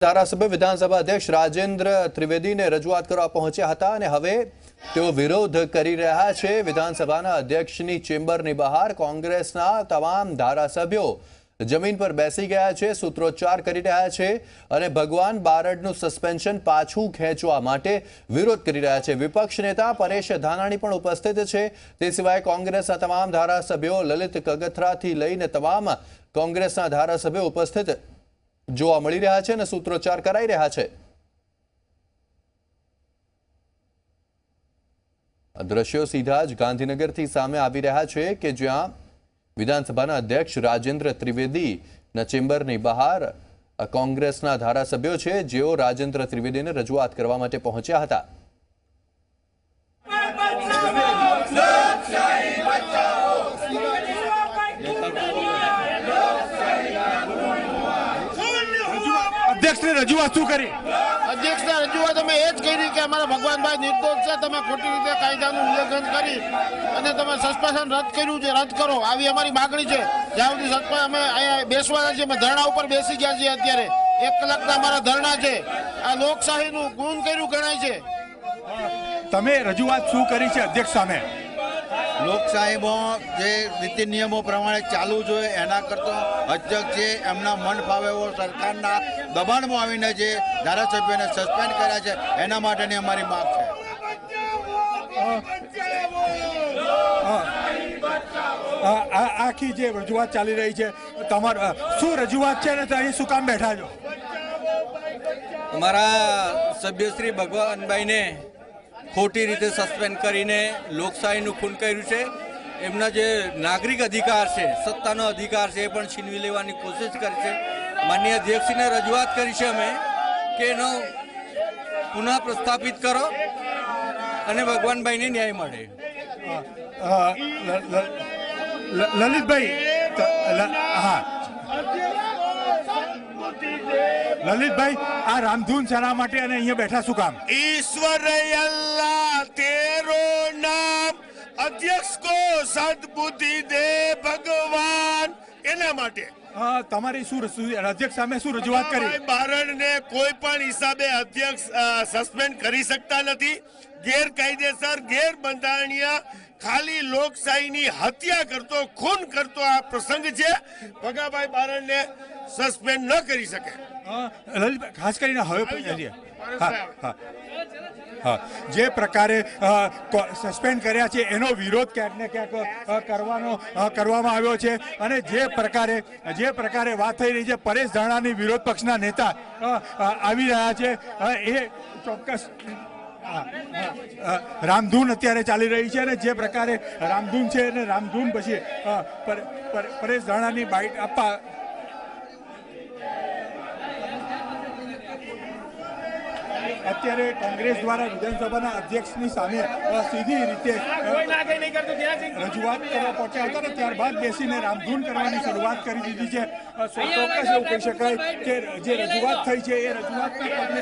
ધારાસભ્ય વિધાનસભા અધ્યક્ષ રાજેન્દ્ર ત્રિવેદીને રજૂઆત કરવા પહોંચ્યા હતા અને હવે તેઓ વિરોધ કરી રહ્યા છે। વિધાનસભાના અધ્યક્ષની ચેમ્બરની બહાર કોંગ્રેસના તમામ ધારાસભ્યો જમીન પર બેસી ગયા છે, સૂત્રોચ્ચાર કરી રહ્યા છે અને ભગવાન બારડનું સસ્પેન્શન પાછું ખેંચવા માટે વિરોધ કરી રહ્યા છે। વિપક્ષ નેતા પરેશ ધાનાણી પણ ઉપસ્થિત છે। તે સિવાય કોંગ્રેસના તમામ ધારાસભ્યો લલિત કગથરાથી લઈને તમામ કોંગ્રેસના ધારાસભ્યો ઉપસ્થિત જોવા મળી રહ્યા છે અને સૂત્રોચ્ચાર કરાઈ રહ્યા છે। દ્રશ્યો સીધા જ ગાંધીનગરથી સામે આવી રહ્યા છે કે જ્યાં વિધાનસભાના અધ્યક્ષ રાજેન્દ્ર ત્રિવેદીના ચેમ્બરની બહાર કોંગ્રેસના ધારાસભ્યો છે જેઓ રાજેન્દ્ર ત્રિવેદીને રજૂઆત કરવા માટે પહોંચ્યા હતા। અધ્યક્ષને રજૂઆત શું કરી? અધ્યક્ષને રજૂઆત અમે એ જ કરી કે અમારા ભગવાનભાઈ નિર્દોષ છે, તમે ખોટી રીતે કાયદાનું ઉલ્લંઘન કરી અને તમે સસ્પેન્શન રદ કર્યું છે, રદ કરો, આવી અમારી માગણી છે। જ્યાં સુધી સસ્પેન્શન અમે અહીંયા બેસવાના છીએ, અમે ધરણા ઉપર બેસી ગયા છીએ। અત્યારે 1 કલાકના અમારા ધરણા છે। આ લોકશાહીનું ગુણ કર્યું ગણાય છે। તમે રજૂઆત શું કરી છે અધ્યક્ષ સામે? લોકશાહીમાં જે નીતિ નિયમો પ્રમાણે ચાલવું જોઈએ એના કરતાં અધ્યક્ષ છે એમના મન ફાવે એવો સરકારના દબાણમાં આવીને જે ધારાસભ્યોને સસ્પેન્ડ કર્યા છે એના માટેની અમારી માંગ છે। આખી જે રજૂઆત ચાલી રહી છે, તમારું શું રજૂઆત છે ને અહીં શું કામ બેઠા છો? અમારા સભ્ય શ્રી ભગવાનભાઈને ખોટી રીતે સસ્પેન્ડ કરીને લોકશાહીનું ખૂન કર્યું છે। એમના જે નાગરિક અધિકાર છે, સત્તાનો અધિકાર છે, એ પણ છીનવી લેવાની કોશિશ કરી છે। માનનીય અધ્યક્ષને રજૂઆત કરી છે અમે કે એનો પુનઃ પ્રસ્થાપિત કરો અને ભગવાનભાઈને ન્યાય મળે। લલિતભાઈ, હા લલિતભાઈ, આ રામધૂન શેના માટે અને અહીંયા બેઠા શું કામ? ईश्वर अल्लाह तेरो नाम अध्यक्ष को सद्बुद्धि दे भगवान एना माटे તમારી શું અધ્યક્ષ સામે શું રજૂઆત કરી? બારડને કોઈ પણ હિસાબે અધ્યક્ષ સસ્પેન્ડ કરી શકતા નથી। ગેરકાયદેસર ગેરબંધારણીય ખાલી લોકશાહીની હત્યા કરતો ખૂન કરતો આ પ્રસંગ છે। ભગાભાઈ બારડને સસ્પેન્ડ ન કરી શકે। લલિતભાઈ, ખાસ કરીને હવે હા જે પ્રકારે સસ્પેન્ડ કર્યા છે એનો વિરોધ ક્યાંક ને ક્યાંક કરવામાં આવ્યો છે અને જે પ્રકારે વાત થઈ રહી છે, પરેશ ધાનાણી વિરોધ પક્ષના નેતા આવી રહ્યા છે, એ ચોક્કસ રામધૂન અત્યારે ચાલી રહી છે અને જે પ્રકારે રામધૂન છે અને રામધૂન પછી પરેશ ધાનાણી બાઇટ આપવા અત્યારે કોંગ્રેસ દ્વારા વિધાનસભાના અધ્યક્ષની સામે સીધી રીતે રજૂઆત કરવા પહોંચ્યા હતા અને ત્યારબાદ બેસીને રામધૂન કરવાની શરૂઆત કરી દીધી છે। ચોક્કસ એવું કહી શકાય કે જે રજૂઆત થઈ છે એ રજૂઆતના પગલે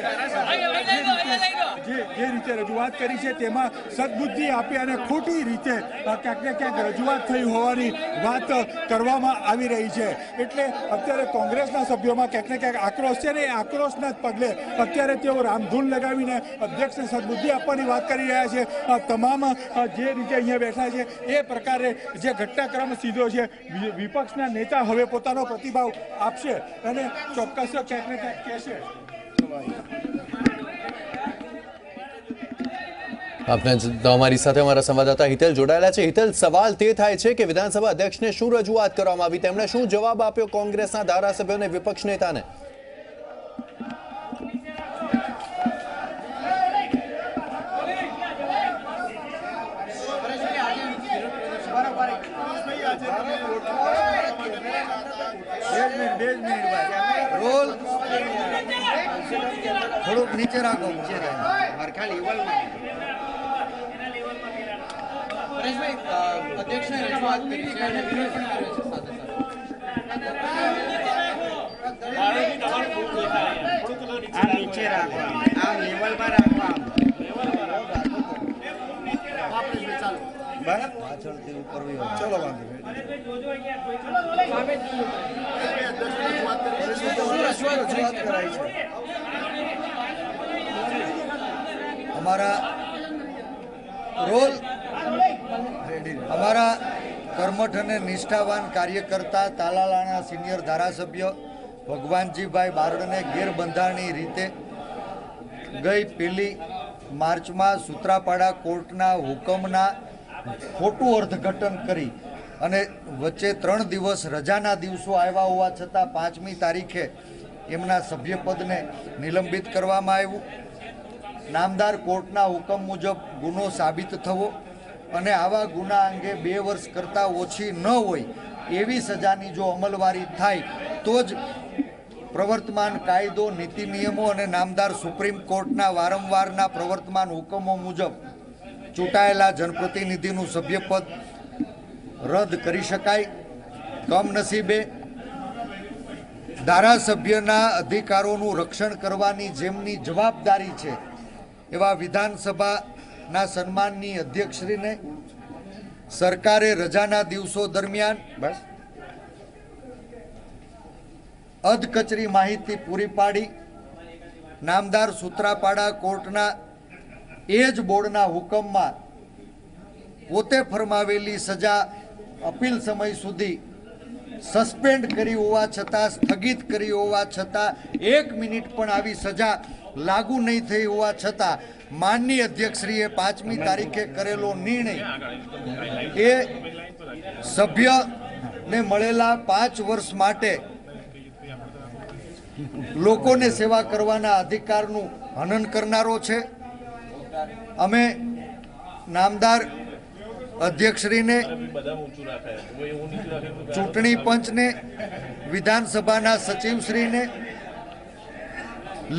જે રીતે રજૂઆત કરી છે તેમાં સદબુદ્ધિ આપી અને ખોટી રીતે ક્યાંક ને ક્યાંક રજૂઆત થઈ હોવાની વાત કરવામાં આવી રહી છે। એટલે અત્યારે કોંગ્રેસના સભ્યોમાં ક્યાંક ને ક્યાંક આક્રોશ છે ને એ આક્રોશના જ પગલે અત્યારે તેઓ રામધૂન લગાવીને અધ્યક્ષને સદબુદ્ધિ આપવાની વાત કરી રહ્યા છે। તમામ જે રીતે અહીંયા બેઠા છે એ પ્રકારે જે ઘટનાક્રમ સીધો છે, વિપક્ષના નેતા હવે પોતાનો પ્રતિભાવ આપશે અને ચોક્કસ ક્યાંક ને ક્યાંક કહેશે। આપણે તમારી સાથે અમારા સંવાદદાતા હિતેલ જોડાયેલા છે। હિતેલ, સવાલ તે થાય છે કે વિધાનસભા અધ્યક્ષને શું રજૂઆત કરવામાં આવી, તેમણે શું જવાબ આપ્યો કોંગ્રેસના ધારાસભ્યોને, વિપક્ષ નેતાને? રોલ થોડુંક નીચે રાખો, ખાલી અધ્યક્ષને રજૂઆત કરી છે અને વિરોધ પણ કર્યો છે સાથે આ નીચે રાખો, આ લેવલમાં રાખો, બરાબર પાછળથી ઉપર ચલો વાંધો રજૂઆત કરાઈ છે। અમારા કર્મઠ અને નિષ્ઠાવાન કાર્યકર્તા તાલાલાના સિનિયર ધારાસભ્ય ભગવાનજીભાઈ બારડને ગેરબંધારણી રીતે ગઈ 1 માર્ચમાં સૂત્રાપાડા કોર્ટના હુકમના ખોટું અર્થઘટન કરી અને વચ્ચે 3 દિવસ રજાના દિવસો આવ્યા હોવા છતાં 5મી તારીખે એમના સભ્યપદને નિલંબિત કરવામાં આવ્યું. નામદાર કોર્ટના હુકમ મુજબ ગુનો સાબિત થવો અને આવા ગુના અંગે 2 વર્ષ કરતાં ઓછી ન હોય એવી સજાની જો અમલવારી થાય તો જ પ્રવર્તમાન કાયદો, નીતિ નિયમો અને નામદાર સુપ્રીમ કોર્ટના વારંવારના પ્રવર્તમાન હુકમો મુજબ ચૂંટાયેલા જનપ્રતિનિધિનું સભ્યપદ રદ કરી શકાય. કમનસીબે ધારાસભ્યના અધિકારોનું રક્ષણ કરવાની જેમની જવાબદારી છે એવા વિધાનસભાના સન્માનની અધ્યક્ષશ્રીને સરકારે રજાના દિવસો દરમિયાન અધકચરી માહિતી પૂરી પાડી નામદાર સૂત્રાપાડા કોર્ટના એ જ બોર્ડના હુકમમાં પોતે ફરમાવેલી સજા અપીલ સમય સુધી સસ્પેન્ડ કરી હોવા છતાં, સ્થગિત કરી હોવા છતાં, 1 મિનિટ પણ આવી સજા લાગુ નહીં થઈ હોવા છતાં માનનીય અધ્યક્ષશ્રીએ 5મી તારીખે કરેલો નિર્ણય એ સભ્યને મળેલા 5 વર્ષ માટે લોકોને સેવા કરવાના અધિકારનું હનન કરનારો છે. અમે નામદાર અધ્યક્ષશ્રીને, ચૂંટણી પંચને, વિધાનસભાના સચિવશ્રીને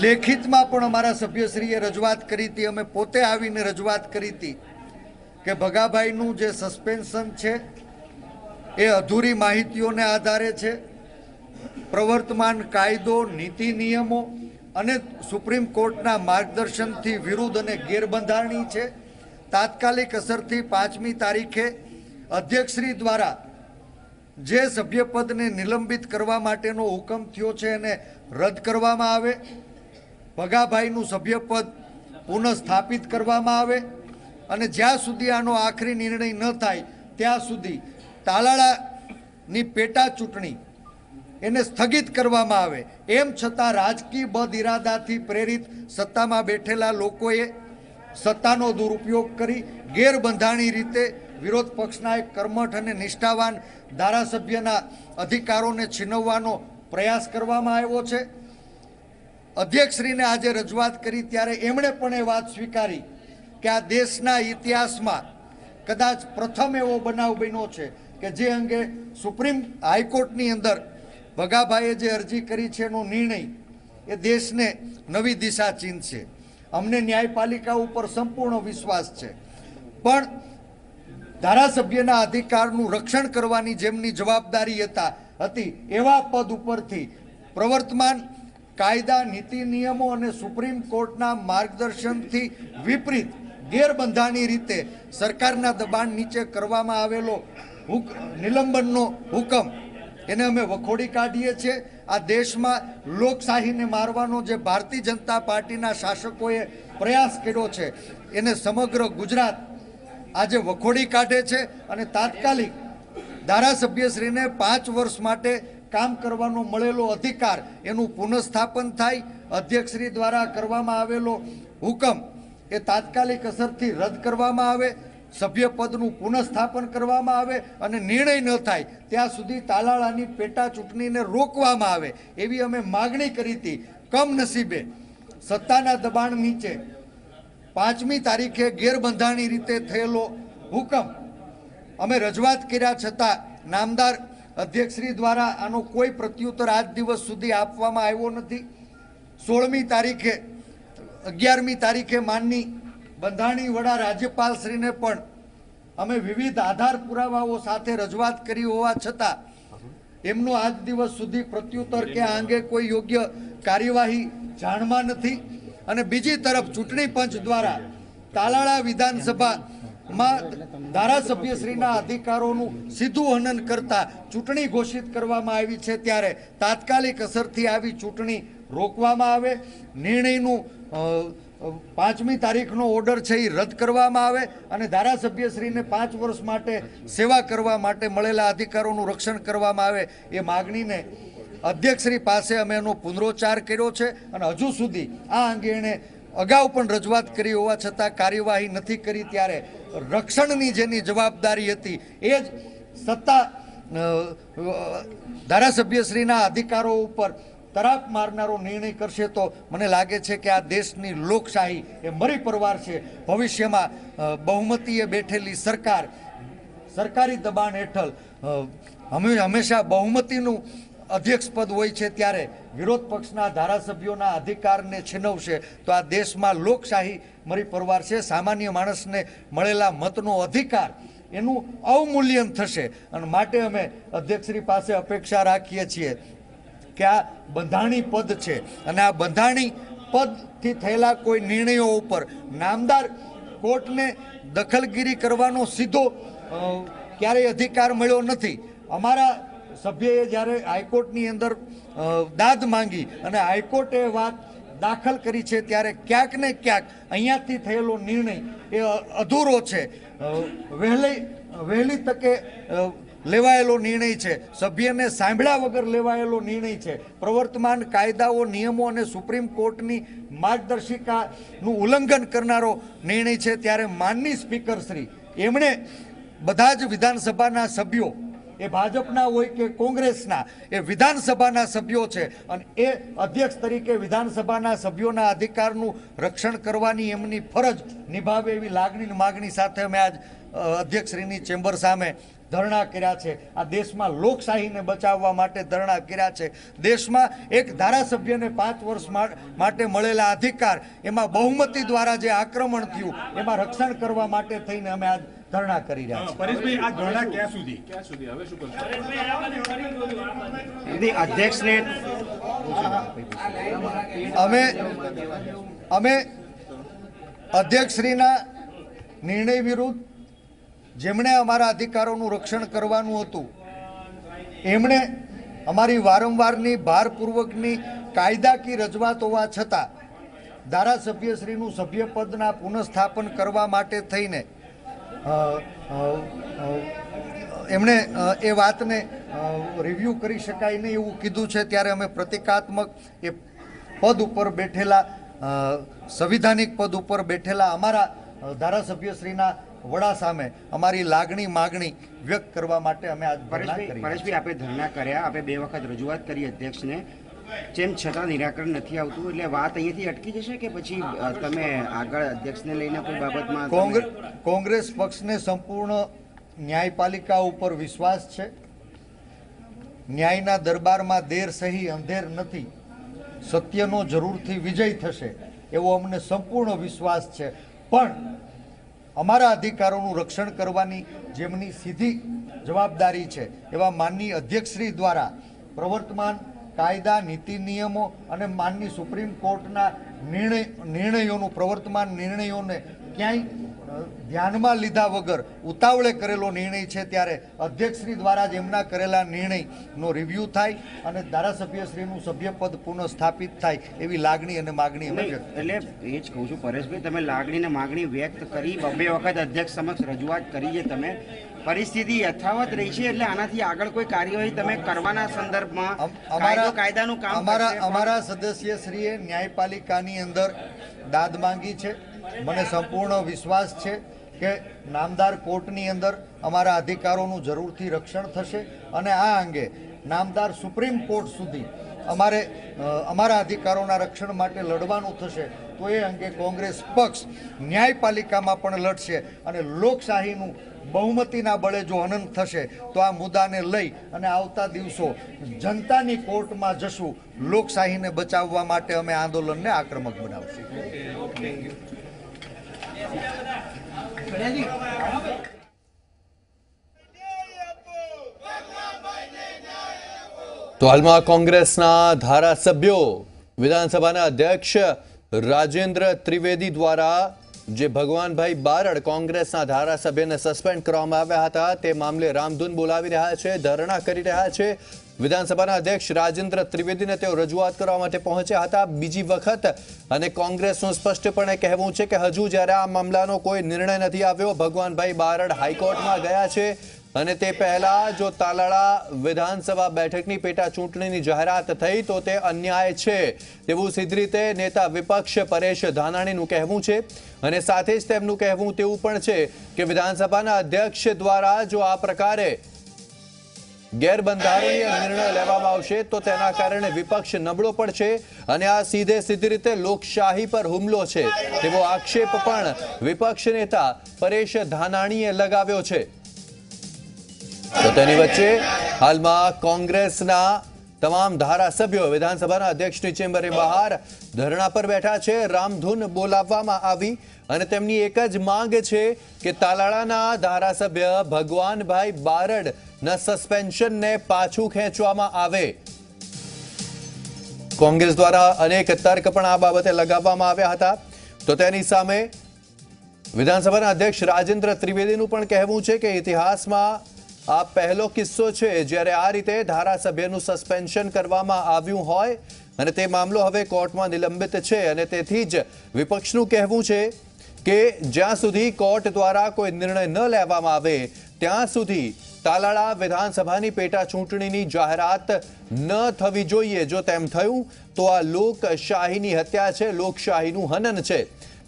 લેખિતમાં પણ અમારા સભ્યશ્રીએ રજૂઆત કરી હતી. અમે પોતે આવીને રજૂઆત કરી હતી કે ભગાભાઈનું જે સસ્પેન્શન છે એ અધૂરી માહિતીઓને આધારે છે. પ્રવર્તમાન કાયદો, નીતિ નિયમો અને સુપ્રીમ કોર્ટના માર્ગદર્શનથી વિરુદ્ધ અને ગેરબંધારણી છે. તાત્કાલિક અસરથી 5મી તારીખે અધ્યક્ષશ્રી દ્વારા જે સભ્યપદને નિલંબિત કરવા માટેનો હુકમ થયો છે એને રદ કરવામાં આવે, ભગાભાઈનું સભ્યપદ પુનઃસ્થાપિત કરવામાં આવે અને જ્યાં સુધી આનો આખરી નિર્ણય ન થાય ત્યાં સુધી તાલાળાની પેટા ચૂંટણી એને સ્થગિત કરવામાં આવે. એમ છતાં રાજકીય બદ ઇરાદાથી પ્રેરિત સત્તામાં બેઠેલા લોકોએ સત્તાનો દુરુપયોગ કરી ગેરબંધારણી રીતે વિરોધ પક્ષના એક કર્મઠ અને નિષ્ઠાવાન ધારાસભ્યના અધિકારોને છીનવવાનો પ્રયાસ કરવામાં આવ્યો છે. અધ્યક્ષશ્રીને આજે રજૂઆત કરી ત્યારે એમણે પણ એ વાત સ્વીકારી કે આ દેશના ઇતિહાસમાં કદાચ પ્રથમ એવો બનાવ બન્યો છે કે જે અંગે સુપ્રીમ હાઈકોર્ટની અંદર ભગાભાઈએ જે અરજી કરી છે એનો નિર્ણય એ દેશને નવી દિશા ચીંધશે. અમને ન્યાયપાલિકા ઉપર સંપૂર્ણ વિશ્વાસ છે, પણ ધારાસભ્યના અધિકારનું રક્ષણ કરવાની જેમની જવાબદારી હતી એવા પદ ઉપરથી પ્રવર્તમાન કાયદા, નીતિ નિયમો અને સુપ્રીમ કોર્ટના માર્ગદર્શનથી વિપરીત ગેરબંધારણી રીતે સરકારના દબાણ નીચે કરવામાં આવેલો નિલંબનનો હુકમ એને અમે વખોડી કાઢીએ છીએ. આ દેશમાં લોકશાહીને મારવાનો જે ભારતીય જનતા પાર્ટીના શાસકોએ પ્રયાસ કર્યો છે એને સમગ્ર ગુજરાત આજે વખોડી કાઢે છે અને તાત્કાલિક ધારાસભ્યશ્રીને 5 વર્ષ માટે કામ કરવાનો મળેલો અધિકાર એનું પુનઃસ્થાપન થાય. અધ્યક્ષશ્રી દ્વારા કરવામાં આવેલો હુકમ એ તાત્કાલિક અસરથી રદ કરવામાં આવે, સભ્યપદનું પુનઃસ્થાપન કરવામાં આવે અને નિર્ણય ન થાય ત્યાં સુધી તાલાળાની પેટા ચૂંટણીને રોકવામાં આવે એવી અમે માગણી કરી હતી. કમનસીબે સત્તાના દબાણ નીચે 5મી તારીખે ગેરબંધારણી રીતે થયેલો હુકમ અમે રજૂઆત કર્યા છતાં નામદાર અધ્યક્ષશ્રી દ્વારા આનો કોઈ પ્રત્યુત્તર આજ દિવસ સુધી આપવામાં આવ્યો નથી. 16મી તારીખે 11મી તારીખે માનની બંધારણી વડા રાજ્યપાલશ્રીને પણ અમે વિવિધ આધાર પુરાવાઓ સાથે રજૂઆત કરી હોવા છતાં એમનો આજ દિવસ સુધી પ્રત્યુત્તર કે આ અંગે કોઈ યોગ્ય કાર્યવાહી જાણમાં નથી. અને બીજી તરફ ચૂંટણી પંચ દ્વારા તાલાળા વિધાનસભામાં ધારાસભ્યશ્રીના અધિકારોનું સીધું હનન કરતા ચૂંટણી ઘોષિત કરવામાં આવી છે ત્યારે તાત્કાલિક અસરથી આવી ચૂંટણી રોકવામાં આવે, નિર્ણયનું 5મી તારીખનો ઓર્ડર છે એ રદ કરવામાં આવે અને ધારાસભ્યશ્રીને 5 વર્ષ માટે સેવા કરવા માટે મળેલા અધિકારોનું રક્ષણ કરવામાં આવે એ માગણીને અધ્યક્ષશ્રી પાસે અમે એનો પુનરોચ્ચાર કર્યો છે અને હજુ સુધી આ અંગે એણે અગાઉ પણ રજૂઆત કરી હોવા છતાં કાર્યવાહી નથી કરી, ત્યારે રક્ષણની જેની જવાબદારી હતી એ જ સત્તા ધારાસભ્યશ્રીના અધિકારો ઉપર તરાપ મારનારો નિર્ણય કરશે તો મને લાગે છે કે આ દેશની લોકશાહી એ મરી પરવાર છે. ભવિષ્યમાં બહુમતીએ બેઠેલી સરકાર સરકારી દબાણ હેઠળ હંમેશા બહુમતીનું અધ્યક્ષ પદ હોય છે, ત્યારે વિરોધ પક્ષના ધારાસભ્યોના અધિકારને છીનવશે તો આ દેશમાં લોકશાહી મરી પરવાર છે. સામાન્ય માણસને મળેલા મતનો અધિકાર એનું અવમૂલ્યન થશે અને માટે અમે અધ્યક્ષશ્રી પાસે અપેક્ષા રાખીએ છીએ કે આ બંધારણી પદ છે અને આ બંધારણી પદથી થયેલા કોઈ નિર્ણયો ઉપર નામદાર કોર્ટને દખલગીરી કરવાનો સીધો ક્યારેય અધિકાર મળ્યો નથી. અમારા સભ્યએ જ્યારે હાઈકોર્ટની અંદર દાદ માંગી અને હાઈકોર્ટે વાત દાખલ કરી છે ત્યારે ક્યાંક ને ક્યાંક અહીંયાથી થયેલો નિર્ણય એ અધૂરો છે, વહેલી તકે લેવાયેલો નિર્ણય છે, સભ્યને સાંભળ્યા વગર લેવાયેલો નિર્ણય છે, પ્રવર્તમાન કાયદાઓ નિયમો અને સુપ્રીમ કોર્ટની માર્ગદર્શિકાનું ઉલ્લંઘન કરનારો નિર્ણય છે. ત્યારે માનનીય સ્પીકરશ્રી એમણે બધા જ વિધાનસભાના સભ્યો એ ભાજપના હોય કે કોંગ્રેસના એ વિધાનસભાના સભ્યો છે અને એ અધ્યક્ષ તરીકે વિધાનસભાના સભ્યોના અધિકારનું રક્ષણ કરવાની એમની ફરજ નિભાવે એવી લાગણી માગણી સાથે અમે આજ અધ્યક્ષશ્રીની ચેમ્બર સામે ધરણા કર્યા છે. આ દેશમાં લોકશાહીને બચાવવા માટે ધરણા કર્યા છે. દેશમાં એક ધારાસભ્યને 5 વર્ષ માટે મળેલા અધિકાર એમાં બહુમતી દ્વારા જે આક્રમણ થયું એમાં રક્ષણ કરવા માટે થઈને અમે આજ ધરણા કરી રહ્યા છીએ. પરેશભાઈ, આ ધરણા ક્યાં સુધી હવે શું કરશો? અધ્યક્ષને અમે અધ્યક્ષશ્રીના નિર્ણય વિરુદ્ધ જેમણે અમારા અધિકારોનું રક્ષણ કરવાનું હતું એમણે અમારી વારંવારની ભારપૂર્વકની કાયદાકીય રજૂઆત હોવા છતાં ધારાસભ્યશ્રીનું સભ્યપદના પુનઃસ્થાપન કરવા માટે થઈને એમણે એ વાતને રિવ્યૂ કરી શકાય નહીં એવું કીધું છે. ત્યારે અમે પ્રતિકાત્મક એ પદ ઉપર બેઠેલા સંવિધાનિક પદ ઉપર બેઠેલા અમારા ધારાસભ્યશ્રીના વડા સામે અમારી લાગણી માગણી વ્યક્ત કરવા માટે અમે આજ પરેશભાઈ આપણે ધરણા કર્યા, આપણે 2 વખત રજૂઆત કરી અધ્યક્ષને, જેમ છતાં નિરાકરણ નથી આવતું, એટલે વાત અહીંયાથી અટકી જશે કે પછી તમે આગળ અધ્યક્ષને લઈને કોઈ બાબતમાં? કોંગ્રેસ પક્ષને સંપૂર્ણ ન્યાયપાલિકા ઉપર વિશ્વાસ છે. ન્યાયના દરબારમાં દેર સહી અંધેર નથી, સત્યનો જરૂરથી વિજય થશે એવો અમને સંપૂર્ણ વિશ્વાસ છે. પણ અમારા અધિકારોનું રક્ષણ કરવાની જેમની સીધી જવાબદારી છે એવા માનનીય અધ્યક્ષશ્રી દ્વારા પ્રવર્તમાન કાયદા નીતિ નિયમો અને માનનીય સુપ્રીમ કોર્ટના નિર્ણયોનું પ્રવર્તમાન નિર્ણયોને ક્યાંય ધ્યાનમાં લીધા વગર ઉતાવળે કરેલો નિર્ણય છે. ત્યારે અધ્યક્ષશ્રી દ્વારા જ એમના કરેલા નિર્ણયનો રિવ્યૂ થાય અને ધારાસભ્યશ્રીનું સભ્યપદ પુનઃસ્થાપિત થાય એવી લાગણી અને માગણી અમે વ્યક્ત. એટલે એ જ કહું છું પરેશભાઈ, તમે લાગણી અને માગણી વ્યક્ત કરી, 2 વખત અધ્યક્ષ સમક્ષ રજૂઆત કરી છે, તમે પરિસ્થિતિ યથાવત રહી છે, એટલે આનાથી આગળ કોઈ કાર્યવાહી તમે કરવાના સંદર્ભમાં કાયદાનું કામ અમારા સદસ્યશ્રીએ ન્યાયપાલિકાની અંદર દાદ માંગી છે. મને સંપૂર્ણ વિશ્વાસ છે કે નામદાર કોર્ટની અંદર અમારા અધિકારોનું જરૂરથી રક્ષણ થશે અને આ અંગે નામદાર સુપ્રીમ કોર્ટ સુધી અમારે અમારા અધિકારોના રક્ષણ માટે લડવાનું થશે તો એ અંગે કોંગ્રેસ પક્ષ ન્યાયપાલિકામાં પણ લડશે અને લોકશાહીનું બહુમતીના બળે જો અનંત થશે તો આ મુદ્દાને લઈ અને આવતા દિવસો જનતાની કોર્ટમાં જશું. લોકશાહીને બચાવવા માટે અમે આંદોલનને આક્રમક બનાવશું. તો હાલમાં કોંગ્રેસના ધારાસભ્યો વિધાનસભાના અધ્યક્ષ રાજેન્દ્ર ત્રિવેદી દ્વારા જે ભગવાનભાઈ બારડ કોંગ્રેસના ધારાસભ્યને સસ્પેન્ડ કરવામાં આવ્યા હતા તે મામલે રામધૂન બોલાવી રહ્યા છે, ધરણા કરી રહ્યા છે. વિધાનસભાના અધ્યક્ષ રાજેન્દ્ર ત્રિવેદીને તેઓ રજૂઆત કરવા માટે પહોંચ્યા હતા બીજી વખત અને કોંગ્રેસનું સ્પષ્ટપણે કહેવું છે કે હજુ જ્યારે આ મામલાનો કોઈ નિર્ણય નથી આવ્યો, ભગવાનભાઈ બારડ હાઈકોર્ટમાં ગયા છે અને તે પહેલા જો તાલાળા વિધાનસભા બેઠકની પેટા ચૂંટણીની જાહેરાત થઈ તો તે અન્યાય છે તેવું સીધી રીતે નેતા વિપક્ષ પરેશ ધાનાણીનું કહેવું છે અને સાથે જ તેમનું કહેવું તેવું પણ છે કે વિધાનસભાના અધ્યક્ષ દ્વારા જો આ પ્રકારે ગેરબંધારણીય નિર્ણય લેવામાં આવશે તો તેના કારણે વિપક્ષ નબળો પડશે અને આ સીધી રીતે લોકશાહી પર હુમલો છે તેવો આક્ષેપ પણ વિપક્ષ નેતા પરેશ ધાનાણીએ લગાવ્યો છે। તો તેની વચ્ચે હાલમાં કોંગ્રેસના તમામ ધારાસભ્યો વિધાનસભાના અધ્યક્ષની ચેમ્બરની બહાર ધરણા પર બેઠા છે। રામધૂન બોલાવવામાં આવી અને તેમની એક જ માંગ છે કે તાલાળાના ધારાસભ્ય ભગવાનભાઈ બારડના સસ્પેન્શનને પાછું ખેંચવામાં આવે। કોંગ્રેસ દ્વારા અનેક તર્ક પણ આ બાબતે લગાવવામાં આવ્યા હતા। તો તેની સામે વિધાનસભાના અધ્યક્ષ રાજેન્દ્ર ત્રિવેદીનું પણ કહેવું છે કે ઇતિહાસમાં આ પહેલો કિસ્સો છે જ્યારે આ રીતે ધારાસભ્યનું સસ્પેન્શન કરવામાં આવ્યું હોય અને તે મામલો હવે કોર્ટમાં નિલંબિત છે અને તેથી જ વિપક્ષનું કહેવું છે કે જ્યાં સુધી કોર્ટ દ્વારા કોઈ નિર્ણય ન લેવામાં આવે ત્યાં સુધી તાલાળા વિધાનસભાની પેટા ચૂંટણીની જાહેરાત ન થવી જોઈએ। જો તેમ થયું તો આ લોકશાહીની હત્યા છે, લોકશાહીનું હનન છે।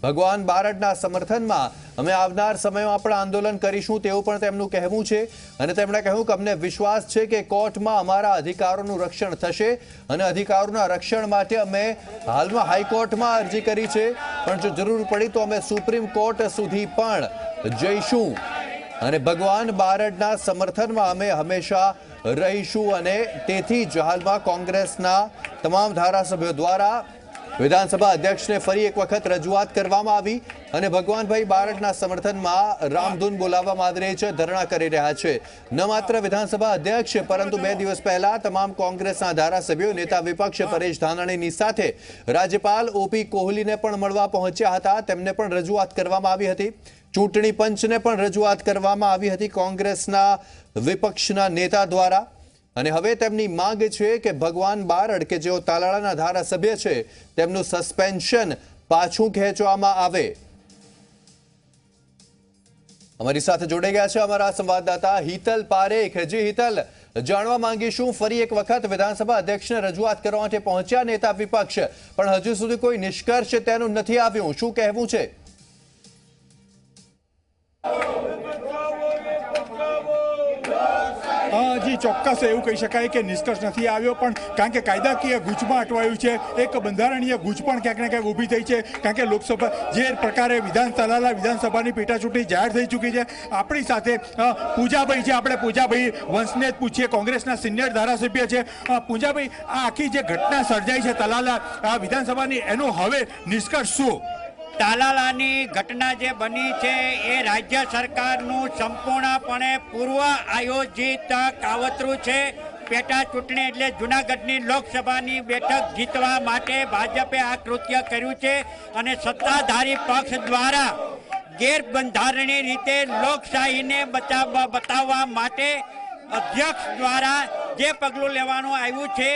ભગવાન બારડના સમર્થનમાં અમે આવનાર સમયમાં પણ આંદોલન કરીશું તેવું પણ તેમનું કહેવું છે અને તેમણે કહ્યું કે અમને વિશ્વાસ છે કે કોર્ટમાં અમારા અધિકારોનું રક્ષણ થશે અને અધિકારોના રક્ષણ માટે અમે હાલમાં હાઈકોર્ટમાં અરજી કરી છે પણ જો જરૂર પડી તો અમે સુપ્રીમ કોર્ટ સુધી પણ જઈશું અને ભગવાન બારડના સમર્થનમાં અમે હંમેશા રહીશું અને તેથી જ હાલમાં કોંગ્રેસના તમામ ધારાસભ્યો દ્વારા વિધાનસભા અધ્યક્ષને ફરી એક વખત રજૂઆત કરવામાં આવી અને ભગવાનભાઈ બારડના સમર્થનમાં રામધૂન બોલાવવામાં આવી રહી છે, ધરણા કરી રહ્યા છે। ન માત્ર વિધાનસભા અધ્યક્ષ પરંતુ 2 દિવસ પહેલા તમામ કોંગ્રેસના ધારાસભ્યો નેતા વિપક્ષ પરેશ ધાનાણીની સાથે રાજ્યપાલ ઓપી કોહલીને પણ મળવા પહોંચ્યા હતા। તેમને પણ રજૂઆત કરવામાં આવી હતી। ચૂંટણી પંચને પણ રજૂઆત કરવામાં આવી હતી કોંગ્રેસના વિપક્ષના નેતા દ્વારા અને હવે તેમની માંગ છે કે ભગવાન બારડ કે જેઓ તાલાળાના ધારાસભ્ય છે તેમનું સસ્પેન્શન પાછું ખેંચવામાં આવે। અમારી સાથે જોડાઈ ગયા છે અમારા સંવાદદાતા હિતલ પારેખ। જી હિતલ, જાણવા માંગીશું ફરી એક વખત વિધાનસભા અધ્યક્ષને રજૂઆત કરવા માટે પહોંચ્યા નેતા વિપક્ષ પણ હજુ સુધી કોઈ નિષ્કર્ષ તેનું નથી આવ્યું, શું કહેવું છે? જી ચોક્કસ એવું કહી શકાય કે નિષ્કર્ષ નથી આવ્યો પણ કારણ કે કાયદાકીય ગૂંચમાં અટવાયું છે, એક બંધારણીય ગૂંચ પણ ક્યાંક ને ક્યાંક ઊભી થઈ છે કારણ કે લોકસભા જે પ્રકારે તાલાળા વિધાનસભાની પેટા ચૂંટણી જાહેર થઈ ચૂકી છે। આપણી સાથે પૂજાભાઈ છે, આપણે પૂજાભાઈ વંશને જ પૂછીએ, કોંગ્રેસના સિનિયર ધારાસભ્ય છે। પૂજાભાઈ, આ આખી જે ઘટના સર્જાઈ છે તાલાળા વિધાનસભાની એનો હવે નિષ્કર્ષ શું? તાલાલાની ઘટના જે બની છે એ રાજ્ય સરકારનું સંપૂર્ણપણે પૂર્વ આયોજિત કાવતરું છે। પેટા ચૂંટણી એટલે જૂનાગઢની લોકસભાની બેઠક જીતવા માટે ભાજપે આ કૃત્ય કર્યું છે અને સત્તાધારી પક્ષ દ્વારા ગેરબંધારણીય રીતે લોકશાહીને બતાવવા માટે અધ્યક્ષ દ્વારા જે પગલું લેવાનું આવ્યું છે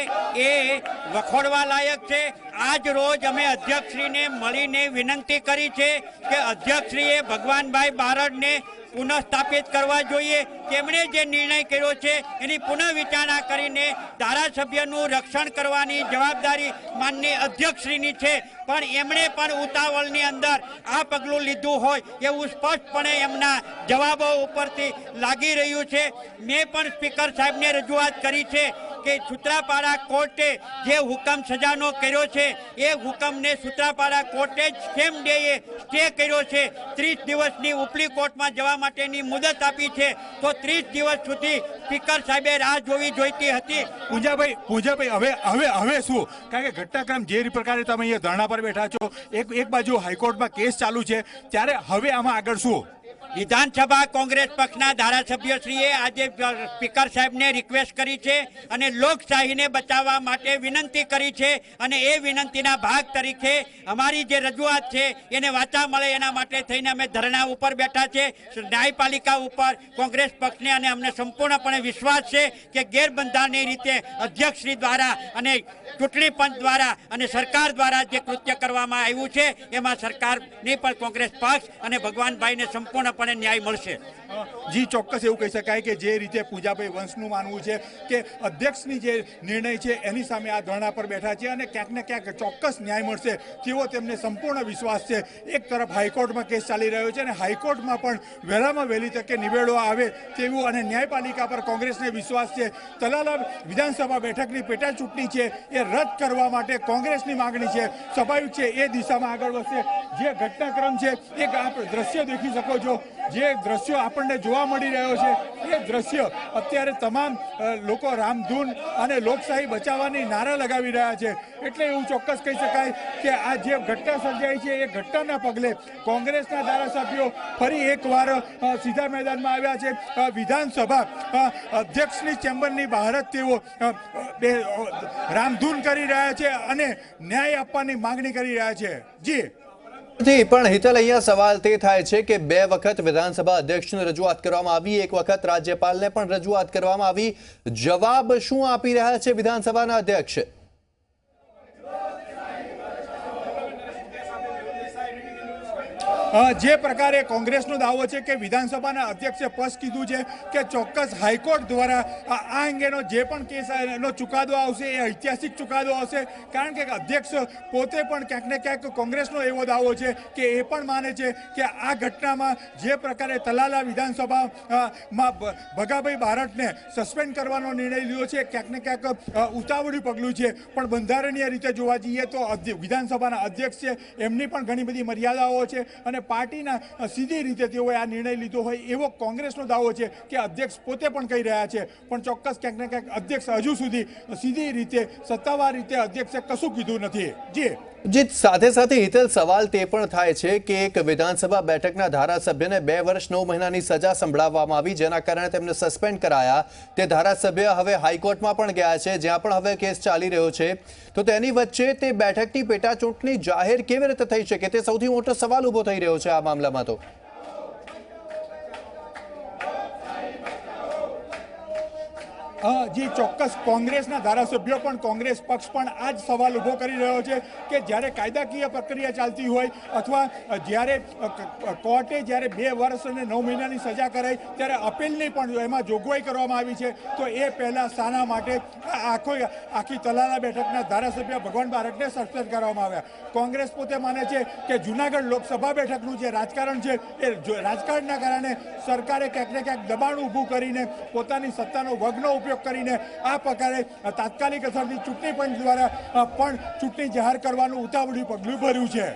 એ વખોડવા લાયક છે। આજ રોજ અમે અધ્યક્ષશ્રીને મળીને વિનંતી કરી છે કે અધ્યક્ષશ્રીએ ભગવાનભાઈ બારડને પુનઃસ્થાપિત કરવા જોઈએ। તેમણે જે નિર્ણય કર્યો છે એની પુનઃ વિચારણા કરીને ધારાસભ્યનું રક્ષણ કરવાની જવાબદારી માનનીય અધ્યક્ષશ્રીની છે પણ એમણે પણ ઉતાવળની અંદર આ પગલું લીધું હોય એવું સ્પષ્ટપણે એમના જવાબો ઉપરથી લાગી રહ્યું છે। મેં પણ સ્પીકર સાહેબને રજૂઆત કરી છે કે સૂત્રાપાડા કોર્ટે જે હુકમ સજાનો કર્યો છે એ હુકમને સૂત્રાપાડા કોર્ટે જ સેમ ડેએ સ્ટે કર્યો છે। 30 દિવસની ઉપલી કોર્ટમાં જવા માટેની મુદત આપી છે તો 30 દિવસ સુધી સ્પીકર સાહેબે રાહ જોવી જોઈતી હતી। પૂજાભાઈ હવે શું? કારણ કે ઘટનાક્રમ જે પ્રકારે તમે અહીંયા ધરણા પર બેઠા છો, એક બાજુ હાઈકોર્ટમાં કેસ ચાલુ છે, ત્યારે હવે આમાં આગળ શું? વિધાનસભા કોંગ્રેસ પક્ષના ધારાસભ્યશ્રીએ આજે સ્પીકર સાહેબને રિક્વેસ્ટ કરી છે અને લોકશાહીને બચાવવા માટે વિનંતી કરી છે અને એ વિનંતીના ભાગ તરીકે અમારી જે રજૂઆત છે એને વાચા મળે એના માટે થઈને અમે ધરણા ઉપર બેઠા છે ન્યાયપાલિકા ઉપર કોંગ્રેસ પક્ષને, અને અમને સંપૂર્ણપણે વિશ્વાસ છે કે ગેરબંધારણીય રીતે અધ્યક્ષશ્રી દ્વારા અને ચૂંટણી પંચ દ્વારા અને સરકાર દ્વારા જે કૃત્ય કરવામાં આવ્યું છે એમાં સરકારની પણ કોંગ્રેસ પક્ષ અને ભગવાનભાઈને સંપૂર્ણપણે ન્યાય મળશે. જી ચોક્કસ એવું કહી શકાય કે જે રીતે પૂજાભાઈ વંશનું માનવું છે કે અધ્યક્ષની જે નિર્ણય છે એની સામે આ ધરણા પર બેઠા છે અને ક્યાંક ને ક્યાંક ચોક્કસ ન્યાય મળશે તેવો તેમને સંપૂર્ણ વિશ્વાસ છે. એક તરફ હાઈકોર્ટમાં કેસ ચાલી રહ્યો છે અને હાઈકોર્ટમાં પણ વહેલામાં વહેલી તકે નિવેડો આવે તેવું અને ન્યાયપાલિકા પર કોંગ્રેસને વિશ્વાસ છે. તલાલા વિધાનસભા બેઠકની પેટા ચૂંટણી છે એ રદ કરવા માટે કોંગ્રેસની માંગણી છે. સ્વાભાવિક છે એ દિશામાં આગળ વધશે. જે ઘટનાક્રમ છે એક આપ દ્રશ્ય દેખી શકો છો, જે દ્રશ્યો આપણને જોવા મળી રહ્યો છે એ દ્રશ્ય અત્યારે તમામ લોકો રામધૂન અને લોકશાહી બચાવવાની નારા લગાવી રહ્યા છે. એટલે એવું ચોક્કસ કહી શકાય કે આ જે ઘટના સર્જાઈ છે એ ઘટનાના પગલે કોંગ્રેસના ધારાસભ્યો ફરી એકવાર સીધા મેદાનમાં આવ્યા છે. વિધાનસભા અધ્યક્ષની ચેમ્બરની બહાર જ તેઓ રામધૂન કરી રહ્યા છે અને ન્યાય આપવાની માંગણી કરી રહ્યા છે. જી પણ હિતલ, અહીંયા સવાલ તે થાય છે કે 2 વખત વિધાનસભા અધ્યક્ષને રજૂઆત કરવામાં આવી, 1 વખત રાજ્યપાલને પણ રજૂઆત કરવામાં આવી. જવાબ શું આપી રહ્યા છે વિધાનસભાના અધ્યક્ષ? જે પ્રકારે કોંગ્રેસનો દાવો છે કે વિધાનસભાના અધ્યક્ષે સ્પષ્ટ કીધું છે કે ચોક્કસ હાઈકોર્ટ દ્વારા આ અંગેનો જે પણ કેસ એનો ચુકાદો આવશે એ ઐતિહાસિક ચુકાદો આવશે. કારણ કે અધ્યક્ષ પોતે પણ ક્યાંક ને ક્યાંક કોંગ્રેસનો એવો દાવો છે કે એ પણ માને છે કે આ ઘટનામાં જે પ્રકારે તલાલા વિધાનસભામાં ભગાભાઈ બારડને સસ્પેન્ડ કરવાનો નિર્ણય લીધો છે ક્યાંક ને ક્યાંક ઉતાવળું પગલું છે. પણ બંધારણીય રીતે જોવા જઈએ તો વિધાનસભાના અધ્યક્ષ છે એમની પણ ઘણી બધી મર્યાદાઓ છે અને પાર્ટીના સીધી રીતે તેઓએ આ નિર્ણય લીધો હોય એવો કોંગ્રેસનો દાવો છે કે અધ્યક્ષ પોતે પણ કહી રહ્યા છે. પણ ચોક્કસ ક્યાંક ને ક્યાંક અધ્યક્ષ હજુ સુધી સીધી રીતે સત્તાવાર રીતે અધ્યક્ષે કશું કીધું નથી. જી, સાથે સાથે હિતલ, સવાલ તે પણ થાય છે કે એક વિધાનસભા બેઠકના ધારાસભ્યને 2 વર્ષ 9 મહિનાની સજા સંભળાવવામાં આવી, જેના કારણે તેમને સસ્પેન્ડ કરાયા. તે ધારાસભ્ય હવે હાઈકોર્ટમાં પણ ગયા છે, જ્યાં પણ હવે કેસ ચાલી રહ્યો છે. તો તેની વચ્ચે તે બેઠકની પેટા ચૂંટણી જાહેર કેવી રીતે થઈ શકે, તે સૌથી મોટો સવાલ ઊભો થઈ રહ્યો છે આ મામલામાં. તો જી ચોક્કસ કોંગ્રેસના ધારાસભ્યો પણ કોંગ્રેસ પક્ષ પણ આ જ સવાલ ઊભો કરી રહ્યો છે કે જ્યારે કાયદાકીય પ્રક્રિયા ચાલતી હોય અથવા જ્યારે કોર્ટે જ્યારે 2 વર્ષ અને 9 મહિનાની સજા કરાઈ ત્યારે અપીલની પણ એમાં જોગવાઈ કરવામાં આવી છે. તો એ પહેલાં શાના માટે આખી તલાલા બેઠકના ધારાસભ્ય ભગવાન બારડને સસ્પેન્ડ કરવામાં આવ્યા. કોંગ્રેસ પોતે માને છે કે જૂનાગઢ લોકસભા બેઠકનું જે રાજકારણ છે એ રાજકારણના કારણે સરકારે ક્યાંક ને ક્યાંક દબાણ ઊભું કરીને પોતાની સત્તાનો વગનો ઉપયોગ કરીને આ પ્રકારે તાત્કાલિક અસરથી ચૂંટણી પંચ દ્વારા પણ ચૂંટણી જાહેર કરવાનું ઉતાવળું પગલું ભર્યું છે.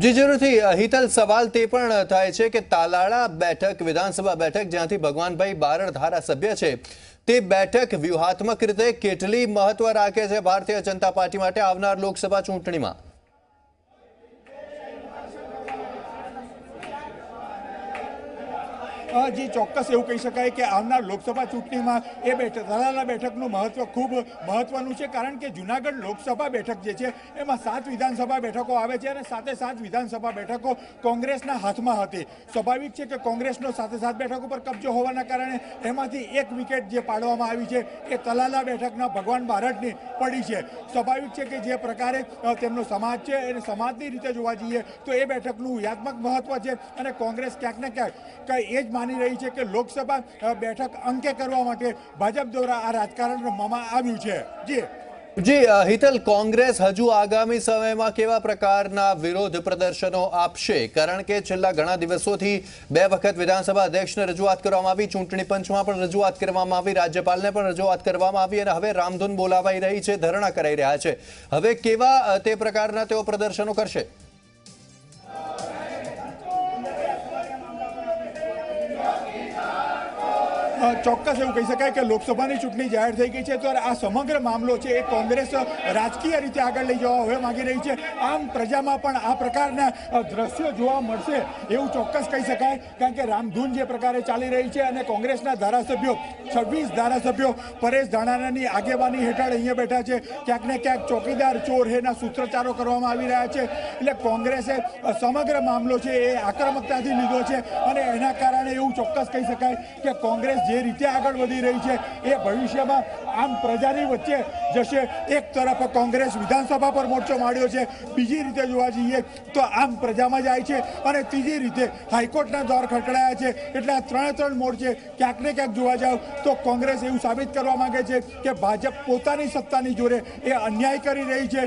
જી જરૂરથી હિતલ, સવાલ તે પણ થાય છે કે તાલાળા બેઠક વિધાનસભા બેઠક જ્યાંથી ભગવાનભાઈ બારડ ધારાસભ્ય છે, તે બેઠક વ્યૂહાત્મક રીતે કેટલી મહત્વ રાખે છે ભારતીય જનતા પાર્ટી માટે આવનાર લોકસભા ચૂંટણીમાં? જી ચોક્કસ એવું કહી શકાય કે આવનાર લોકસભા ચૂંટણીમાં એ તલાલા બેઠકનું મહત્વ ખૂબ મહત્વનું છે. કારણ કે જૂનાગઢ લોકસભા બેઠક જે છે એમાં 7 વિધાનસભા બેઠકો આવે છે અને સાથે 7 વિધાનસભા બેઠકો કોંગ્રેસના હાથમાં હતી. સ્વાભાવિક છે કે કોંગ્રેસનો સાથે 7 બેઠકો પર કબજો હોવાના કારણે એમાંથી 1 વિકેટ જે પાડવામાં આવી છે એ તલાલા બેઠકના ભગવાન બારડની પડી છે. સ્વાભાવિક છે કે જે પ્રકારે તેમનો સમાજ છે અને સમાજની રીતે જોવા જઈએ તો એ બેઠકનું વ્યાત્મક મહત્વ છે અને કોંગ્રેસ ક્યાંક ને ક્યાંક એ જ માની રહી છે કે લોકસભા બેઠક અંકે કરવા માટે ભાજપ દ્વારા આ રાજકારણ રમવામાં આવ્યું છે. જી હિતલ, કોંગ્રેસ હજુ આગામી સમયમાં કેવા પ્રકારના વિરોધ પ્રદર્શનો આપશે? કારણ કે છેલ્લા ઘણા દિવસોથી 2 વખત વિધાનસભા અધ્યક્ષને રજૂઆત કરવામાં આવી, ચૂંટણી પંચમાં પણ રજૂઆત કરવામાં આવી, રાજ્યપાલને પણ રજૂઆત કરવામાં આવી અને હવે રામધૂન બોલાવાઈ રહી છે, ધરણા કરાઈ રહ્યા છે. હવે કેવા તે પ્રકારના તેઓ પ્રદર્શનો કરશે? ચોક્કસ એવું કહી શકાય કે લોકસભાની ચૂંટણી જાહેર થઈ ગઈ છે, તો આ સમગ્ર મામલો છે એ કોંગ્રેસ રાજકીય રીતે આગળ લઈ જવા હવે માંગી રહી છે. આમ પ્રજામાં પણ આ પ્રકારના દ્રશ્યો જોવા મળશે એવું ચોક્કસ કહી શકાય, કારણ કે રામધૂન જે પ્રકારે ચાલી રહી છે અને કોંગ્રેસના ધારાસભ્યો 26 ધારાસભ્યો પરેશ ધાનાણાની આગેવાની હેઠળ અહીંયા બેઠા છે. ક્યાંક ને ક્યાંક ચોકીદાર ચોર હેના સૂત્રોચ્ચારો કરવામાં આવી રહ્યા છે. એટલે કોંગ્રેસે સમગ્ર મામલો છે એ આક્રમકતાથી લીધો છે અને એના કારણે એવું ચોક્કસ કહી શકાય કે કોંગ્રેસ જે રીતે આગળ વધી રહી છે એ ભવિષ્યમાં આમ પ્રજાની વચ્ચે જશે. એક તરફ કોંગ્રેસ વિધાનસભા પર મોરચો માંડ્યો છે, બીજી રીતે જોવા જઈએ તો આમ પ્રજામાં જાય છે અને ત્રીજી રીતે હાઈકોર્ટના દ્વાર ખટખડાયા છે. એટલે આ ત્રણ મોરચે ક્યાંક ને ક્યાંક જોવા જાવ તો કોંગ્રેસ એવું સાબિત કરવા માંગે છે કે ભાજપ પોતાની સત્તાની જોરે એ અન્યાય કરી રહી છે,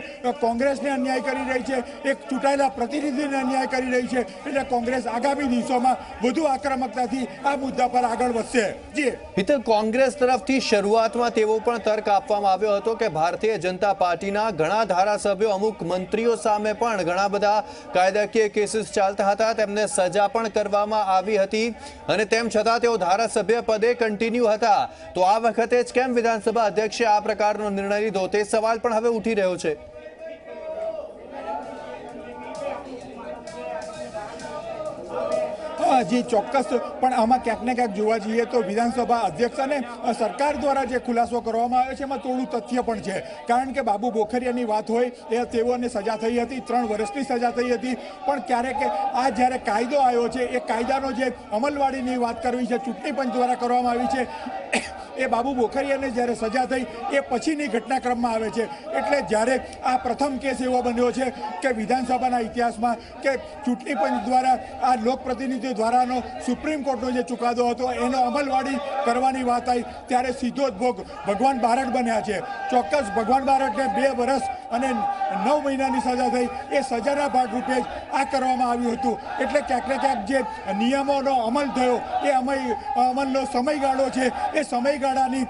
કોંગ્રેસને અન્યાય કરી રહી છે, એક ચૂંટાયેલા પ્રતિનિધિને અન્યાય કરી રહી છે. એટલે કોંગ્રેસ આગામી દિવસોમાં વધુ આક્રમકતાથી આ મુદ્દા પર આગળ વધશે. જી હિતલ, કોંગ્રેસ તરફથી શરૂઆતમાં તેવો પણ તર્ક આપવામાં આવ્યો હતો કે ભારતીય જનતા પાર્ટીના ઘણા ધારાસભ્યો, અમુક મંત્રીઓ સામે પણ ઘણા બધા કાયદાકીય કેસીસ ચાલતા હતા, તેમને સજા પણ કરવામાં આવી હતી અને તેમ છતાં તેઓ ધારાસભ્ય પદે કન્ટિન્યુ હતા. તો આ વખતે જ કેમ વિધાનસભા અધ્યક્ષે આ પ્રકારનો નિર્ણય લીધો, તે સવાલ પણ હવે ઉઠી રહ્યો છે. જી ચોક્કસ, પણ આમાં ક્યાંક ને ક્યાંક જોવા જઈએ તો વિધાનસભા અધ્યક્ષ અને સરકાર દ્વારા જે ખુલાસો કરવામાં આવ્યો છે એમાં થોડું તથ્ય પણ છે. કારણ કે બાબુ બોખરિયાની વાત હોય એ તેઓને સજા થઈ હતી, 3 વર્ષની સજા થઈ હતી. પણ ક્યારેક આ જ્યારે કાયદો આવ્યો છે એ કાયદાનો જે અમલવાડીની વાત કરવી છે, ચૂંટણી પંચ દ્વારા કરવામાં આવી છે, એ બાબુ બોખરિયાને જ્યારે સજા થઈ એ પછીની ઘટનાક્રમમાં આવે છે. એટલે જ્યારે આ પ્રથમ કેસ એવો બન્યો છે કે વિધાનસભાના ઇતિહાસમાં કે ચૂંટણી પંચ દ્વારા આ લોકપ્રતિનિધિ દ્વારાનો સુપ્રીમ કોર્ટનો જે ચુકાદો હતો એનો અમલવાડી કરવાની વાત આવી ત્યારે સીધો જ ભોગ ભગવાન બારડ બન્યા છે. ચોક્કસ ભગવાન બારડને 2 વર્ષ અને 9 મહિનાની સજા થઈ, એ સજાના ભાગરૂપે જ આ કરવામાં આવ્યું હતું. એટલે ક્યાંક ને ક્યાંક જે નિયમોનો અમલ થયો એ અમલનો સમયગાળો છે એ સમયગાળાની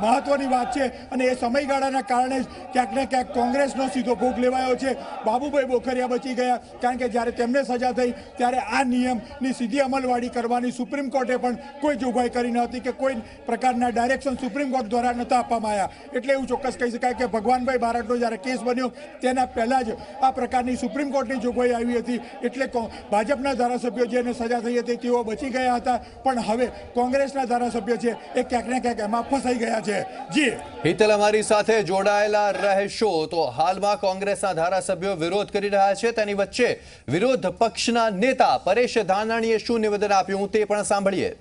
મહત્વની વાત છે અને એ સમયગાળાના કારણે જ ક્યાંક ને ક્યાંક કોંગ્રેસનો સીધો ભોગ લેવાયો છે. બાબુભાઈ બોખરિયા બચી ગયા, કારણ કે જ્યારે તેમને સજા થઈ ત્યારે આ નિયમની સીધી અમલવાડી કરવાની સુપ્રીમ કોર્ટે પણ કોઈ જોગવાઈ કરી ન હતી કે કોઈ પ્રકારના ડાયરેક્શન સુપ્રીમ કોર્ટ દ્વારા નહોતા આપવામાં આવ્યા. એટલે એવું ચોક્કસ કહી શકાય કે ભગવાનભાઈ બારડનો જ્યારે કેસ બન્યો તેના પહેલાં જ આ પ્રકારની સુપ્રીમ કોર્ટની જોગવાઈ આવી હતી. એટલે ભાજપના ધારાસભ્યો જેને સજા થઈ હતી તેઓ બચી ગયા હતા, પણ હવે કોંગ્રેસના ધારાસભ્યો છે એ ક્યાંક ને ક્યાંક એમાં ફસાઈ ગયા છે. જી હિતલ, અમારી સાથે જોડાયેલા રહેશો. તો હાલમાં કોંગ્રેસના ધારાસભ્યો વિરોધ કરી રહ્યા છે, તેની વચ્ચે વિરોધ પક્ષના નેતા પરેશ ધાનાણીએ શું નિવેદન આપ્યું તે પણ સાંભળીએ.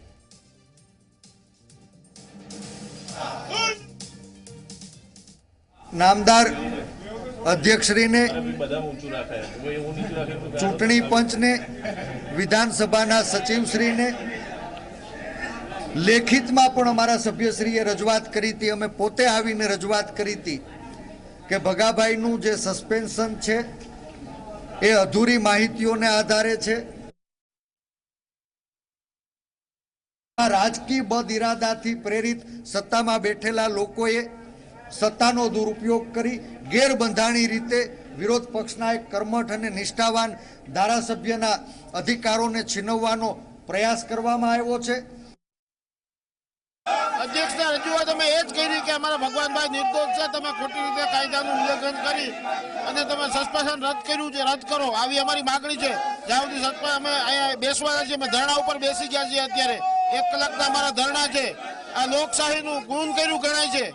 નામદાર અધ્યક્ષશ્રીને, ચૂંટણી પંચને, વિધાનસભાના સચિવશ્રીને લેખિતમાં પણ અમારા સભ્યશ્રીએ રજૂઆત કરી હતી. અમે પોતે આવીને રજૂઆત કરી હતી કે ભગાભાઈનું જે સસ્પેન્શન છે એ અધૂરી માહિતીઓને આધારે છે. રાજકીય બદ ઇરાદાથી પ્રેરિત સત્તામાં બેઠેલા લોકોએ સત્તાનો દુરુપયોગ કરી ગેરબંધાણી રીતે વિરોધ પક્ષના એક કર્મઠ અને નિષ્ઠાવાન ધારાસભ્યના અધિકારોને છીનવવાનો પ્રયાસ કરવામાં આવ્યો છે. અધ્યક્ષના રજૂઆત અમે એ જ કરી કે અમારા ભગવાનભાઈ નિર્દોષ છે, તમે ખોટી રીતે કાયદાનું ઉલ્લંઘન કરી અને તમે સસ્પેન્શન રદ કર્યું છે, રદ કરો, આવી અમારી માગણી છે. જ્યાં સુધી સસ્પેન્ડ અમે અહીંયા બેસવાના છીએ, અમે ધરણા ઉપર બેસી ગયા છીએ. અત્યારે 1 કલાકના અમારા ધરણા છે. આ લોકશાહીનું ગુણ કર્યું ગણાય છે.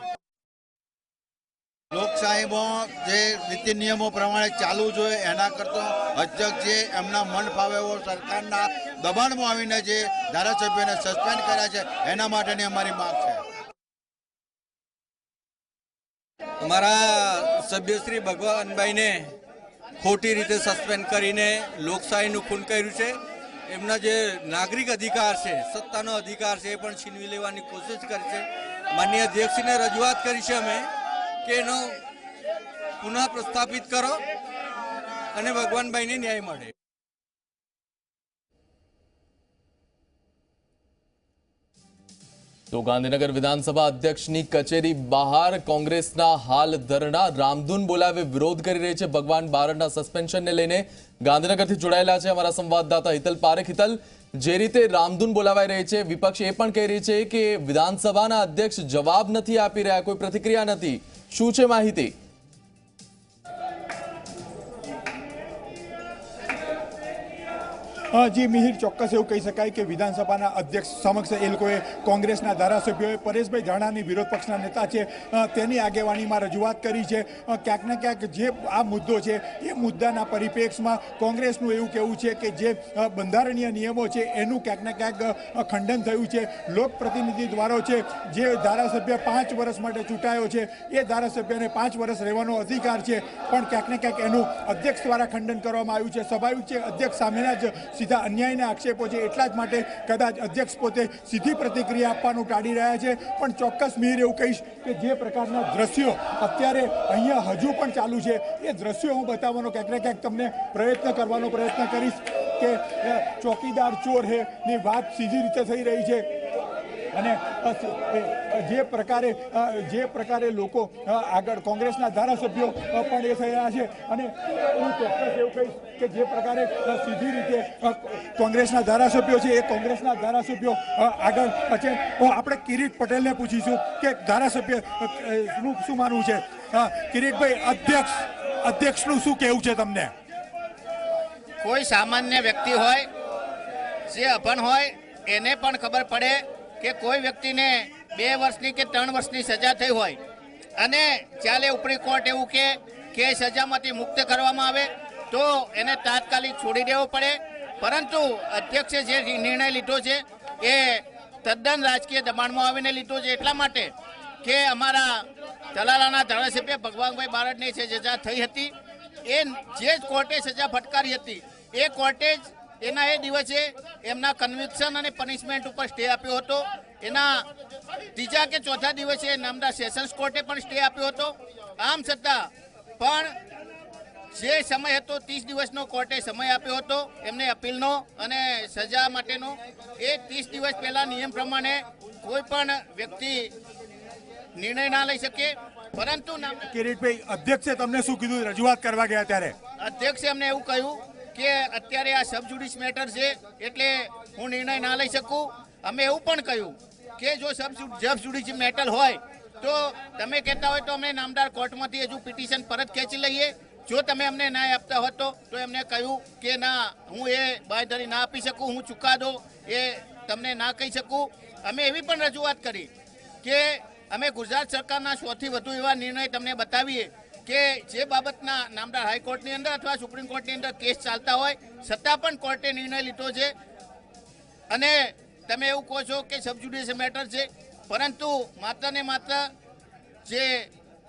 લોકશાહીમાં જે નીતિ નિયમો પ્રમાણે ચાલવું જોઈએ એના કરતાં અધ્યક્ષ જે એમના મન ફાવે એવો સરકારના દબાણમાં આવીને જે ધારાસભ્યોને સસ્પેન્ડ કર્યા છે એના માટેની અમારી માંગ છે. અમારા સભ્યશ્રી ભગવાનભાઈને ખોટી રીતે સસ્પેન્ડ કરીને લોકશાહીનું ખૂન કર્યું છે. એમના જે નાગરિક અધિકાર છે, સત્તાનો અધિકાર છે, એ પણ છીનવી લેવાની કોશિશ કરી છે. માનનીય અધ્યક્ષને રજૂઆત કરી છે અમે કે એનો પુનઃ પ્રસ્થાપિત કરો અને ભગવાનભાઈને ન્યાય મળે. તો ગાંધીનગર વિધાનસભા અધ્યક્ષની કચેરી બહાર કોંગ્રેસના હાલ ધરણા રામધૂન બોલાવે વિરોધ કરી રહી છે. ભગવાન બારડના સસ્પેન્શનને લઈને ગાંધીનગરથી જોડાયેલા છે અમારા સંવાદદાતા હિતલ પારેખ. હિતલ, જે રીતે રામધૂન બોલાવાઈ રહી છે, વિપક્ષ એ પણ કહી રહી છે કે વિધાનસભાના અધ્યક્ષ જવાબ નથી આપી રહ્યા, કોઈ પ્રતિક્રિયા નથી. શું છે માહિતી? જી મિહિર, ચોક્કસ એવું કહી શકાય કે વિધાનસભાના અધ્યક્ષ સમક્ષ એ લોકોએ કોંગ્રેસના ધારાસભ્યોએ પરેશભાઈ ધાનાની વિરોધ પક્ષના નેતા છે તેની આગેવાનીમાં રજૂઆત કરી છે. ક્યાંક ને ક્યાંક જે આ મુદ્દો છે એ મુદ્દાના પરિપ્રેક્ષમાં કોંગ્રેસનું એવું કહેવું છે કે જે બંધારણીય નિયમો છે એનું ક્યાંક ને ક્યાંક ખંડન થયું છે. લોકપ્રતિનિધિ દ્વારા છે જે ધારાસભ્ય 5 વર્ષ માટે ચૂંટાયો છે એ ધારાસભ્યને 5 વર્ષ રહેવાનો અધિકાર છે, પણ ક્યાંક ને ક્યાંક એનું અધ્યક્ષ દ્વારા ખંડન કરવામાં આવ્યું છે. સ્વાભાવિક છે, અધ્યક્ષ સામેના જ સીધા અન્યાયના આક્ષેપો છે, એટલા જ માટે કદાચ અધ્યક્ષ પોતે સીધી પ્રતિક્રિયા આપવાનું ટાળી રહ્યા છે. પણ ચોક્કસ મિહિર એવું કહીશ કે જે પ્રકારના દ્રશ્યો અત્યારે અહીંયા હજુ પણ ચાલુ છે એ દ્રશ્યો હું બતાવવાનો ક્યાંક ને ક્યાંક તમને પ્રયત્ન કરીશ કે ચોકીદાર ચોર હે ની વાત સીધી રીતે થઈ રહી છે. અને જે પ્રકારે લોકો આગળ કોંગ્રેસના ધારાસભ્યો પણ એ થઈ રહ્યા છે. અને હું ચોક્કસ એવું કહીશ કે જે પ્રકારે સીધી રીતે કોંગ્રેસના ધારાસભ્યો છે એ કોંગ્રેસના ધારાસભ્યો આગળ છે. આપણે કિરીટ પટેલને પૂછીશું કે ધારાસભ્ય શું માનવું છે. કિરીટભાઈ, અધ્યક્ષનું શું કહેવું છે તમને? કોઈ સામાન્ય વ્યક્તિ હોય, જે અભણ હોય, એને પણ ખબર પડે કે કોઈ વ્યક્તિને 2 વર્ષની કે 3 વર્ષની સજા થઈ હોય અને ચાલે ઉપરી કોર્ટ એવું કે સજામાંથી મુક્ત કરવામાં આવે તો એને તાત્કાલિક છોડી દેવો પડે. પરંતુ અધ્યક્ષે જે નિર્ણય લીધો છે એ તદ્દન રાજકીય દબાણમાં આવીને લીધો છે. એટલા માટે કે અમારા તલાલાના ધારાસભ્ય ભગવાનભાઈ બારડને જે સજા થઈ હતી એ જે કોર્ટે સજા ફટકારી હતી એ કોર્ટે જ એના એ દિવસે એમના કન્વિક્શન અને પનિશમેન્ટ ઉપર સ્ટે આપ્યો હતો. એના 3જા કે 4થા દિવસે નામદાર સેશન્સ કોર્ટે પણ સ્ટે આપ્યો હતો. આમ છતાં પણ જે સમય હતો 30 દિવસનો કોર્ટે સમય આપ્યો હતો એમને અપીલનો અને સજા માટેનો. એ 30 દિવસ પહેલા નિયમ પ્રમાણે કોઈ પણ વ્યક્તિ નિર્ણય ના લઈ શકે. પરંતુ કિરીટભાઈ, અધ્યક્ષે તમને શું કીધું રજૂઆત કરવા ગયા ત્યારે? અધ્યક્ષે અમને એવું કહ્યું કે અત્યારે આ સબ જ્યુડિસ મેટર છે એટલે હું નિર્ણય ના લઈ શકું. અમે એવું પણ કહ્યું કે જો સબ જ્યુડિસ મેટર હોય તો તમે કહેતા હોય તો અમે નામદાર કોર્ટમાંથી હજુ પિટિશન પરત ખેંચી લઈએ. જો તમે અમને ન્યાય આપતા હતો તો એમને કહ્યું કે ના, હું એ બાંયધરી ના આપી શકું, હું ચુકાદો એ તમને ના કહી શકું. અમે એવી પણ રજૂઆત કરી કે અમે ગુજરાત સરકારના 100થી વધુ એવા નિર્ણય તમને બતાવીએ કે જે બાબતના નામદાર હાઈકોર્ટની અંદર અથવા સુપ્રીમ કોર્ટની અંદર કેસ ચાલતા હોય છતાં પણ કોર્ટે નિર્ણય લીધો છે. અને તમે એવું કહો છો કે સબજ્યુડિશિયલ મેટર છે, પરંતુ માત્ર ને માત્ર જે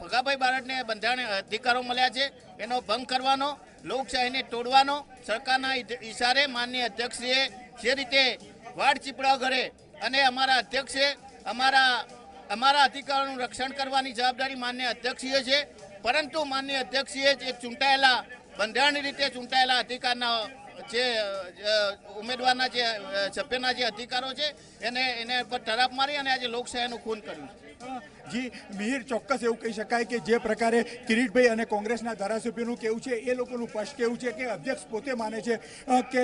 ભગાભાઈ બારડને બંધારણ અધિકારો મળ્યા છે એનો ભંગ કરવાનો, લોકશાહીને તોડવાનો, સરકારના ઇશારે માનનીય અધ્યક્ષશ્રીએ જે રીતે વાડ ચીપડા ઘરે અને અમારા અધ્યક્ષે અમારા અધિકારોનું રક્ષણ કરવાની જવાબદારી માન્ય અધ્યક્ષીય છે. પરંતુ માન્ય અધ્યક્ષીએ જે ચૂંટાયેલા બંધારણની રીતે ચૂંટાયેલા અધિકારના જે ઉમેદવારના જે સભ્યના જે અધિકારો છે એને પર તરાપ મારી અને આજે લોકશાહીનું ખૂન કર્યું છે. જી મિહિર, ચોક્કસ એવું કહી શકાય કે જે પ્રકારે કિરીટભાઈ અને કોંગ્રેસના ધારાસભ્યોનું કહેવું છે એ લોકોનું સ્પષ્ટ કહેવું છે કે અધ્યક્ષ પોતે માને છે કે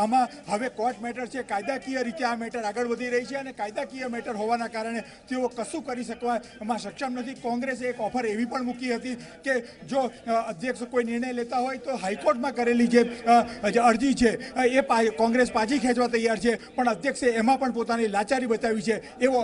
આમાં હવે કોર્ટ મેટર છે, કાયદાકીય રીતે આ મેટર આગળ વધી રહી છે અને કાયદાકીય મેટર હોવાના કારણે તેઓ કશું કરી શકવામાં સક્ષમ નથી. કોંગ્રેસે એક ઓફર એવી પણ મૂકી હતી કે જો અધ્યક્ષ કોઈ નિર્ણય લેતા હોય તો હાઈકોર્ટમાં કરેલી જે અરજી છે એ કોંગ્રેસ પાછી ખેંચવા તૈયાર છે, પણ અધ્યક્ષે એમાં પણ પોતાની લાચારી બતાવી છે એવો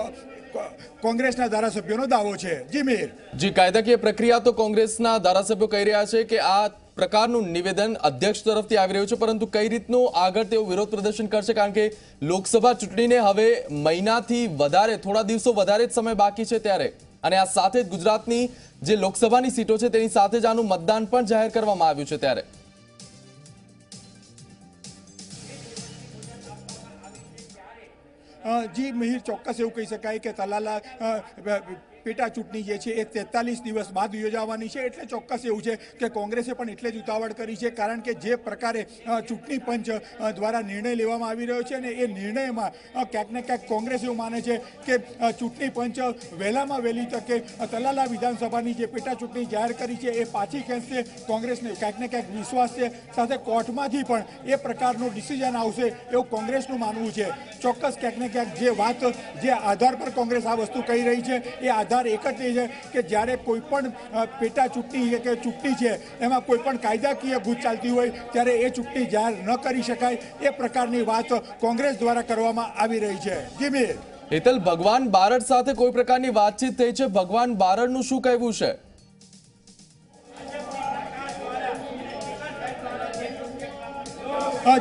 કોંગ્રેસના ધારાસભ્યોનો દાવો છે. જી મિહિર. જી, કાયદાકીય પ્રક્રિયા તો કોંગ્રેસના ધારાસભ્યો કહી રહ્યા છે કે આ પ્રકારનું નિવેદન અધ્યક્ષ તરફથી આવી રહ્યું છે, પરંતુ કઈ રીતનું આગળ તેઓ વિરોધ પ્રદર્શન કરશે, કારણ કે લોકસભા ચૂંટણીને હવે મહિનાથી વધારે, થોડા દિવસો વધારે જ સમય બાકી છે ત્યારે, અને આ સાથે જ ગુજરાતની જે લોકસભાની સીટો છે તેની સાથે જ આનું મતદાન પણ જાહેર કરવામાં આવ્યું છે ત્યારે જી મિહિર, ચોક્કસ એવું કહી શકાય કે તલાલા પેટા ચૂંટણી જે છે એ 43 દિવસ બાદ યોજાવાની છે. એટલે ચોક્કસ એવું છે કે કોંગ્રેસે પણ એટલે જ ઉતાવળ કરી છે, કારણ કે જે પ્રકારે ચૂંટણી પંચ દ્વારા નિર્ણય લેવામાં આવી રહ્યો છે અને એ નિર્ણયમાં ક્યાંક ને ક્યાંક કોંગ્રેસ એવું માને છે કે ચૂંટણી પંચ વહેલામાં વહેલી તકે તલાલા વિધાનસભાની જે પેટા ચૂંટણી જાહેર કરી છે એ પાછી ખેંચશે. કોંગ્રેસને ક્યાંક ને ક્યાંક વિશ્વાસ છે, સાથે કોર્ટમાંથી પણ એ પ્રકારનું ડિસિઝન આવશે એવું કોંગ્રેસનું માનવું છે. ચોક્કસ ક્યાંક ને ક્યાંક જે વાત જે આધાર પર કોંગ્રેસ આ વસ્તુ કહી રહી છે એ આધાર એક જ છે કે જ્યારે કોઈ પણ પેટા ચૂંટણી કે ચૂંટણી છે એમાં કોઈ પણ કાયદાકીય ગુજ ચાલતી હોય ત્યારે એ ચૂંટણી જાહેર ન કરી શકાય, એ પ્રકારની વાત કોંગ્રેસ દ્વારા કરવામાં આવી રહી છે. જી મીર. હેતલ, ભગવાન બારડ સાથે કોઈ પ્રકારની વાતચીત થઈ છે? ભગવાન બારડનું શું કહેવું છે?